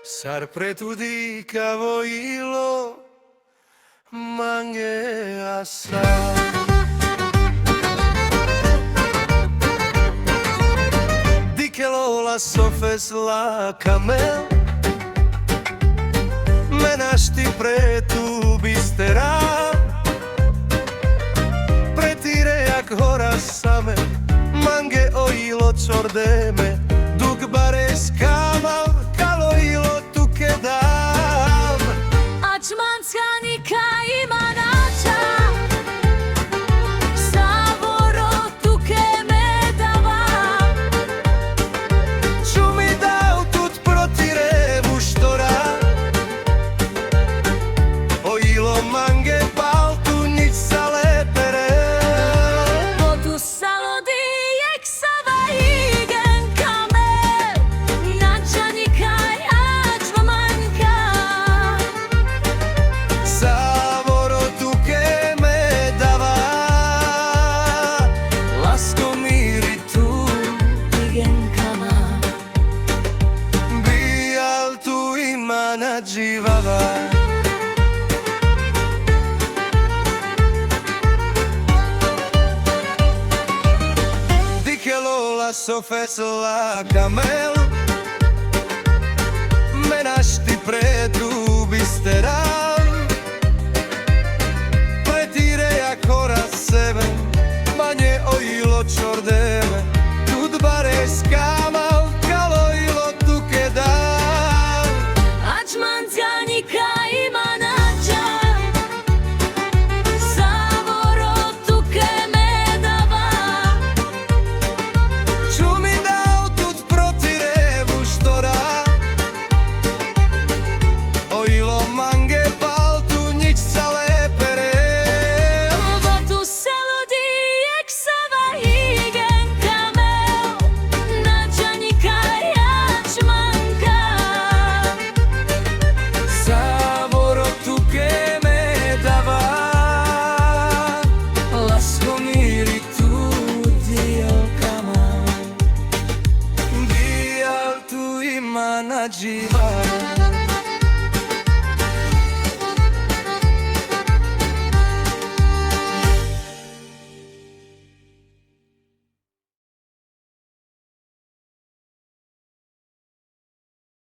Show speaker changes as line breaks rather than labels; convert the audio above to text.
Sar pretudicavo ilo mange assai. Di che lo la sofes la camel menashti pretubistera pretire jak hora same mange o ilo čordeme dug bare skamal kalo ilo tu kedam
Açmanskanika imanača Savoro tu ke me dava
Ču mi dao tut protire vuštora o ilo mange baltu nič sa lepere
Vodu salodi jek sava igen kamel Načanika açmanka
Savoro tu che me dava Lasko miri tu
Igen kama
Bijal tu ima nađivava Di che lo la sofes la camel Menashti pretrubisteram Pretire jak hora sebe Manje o ilo čorde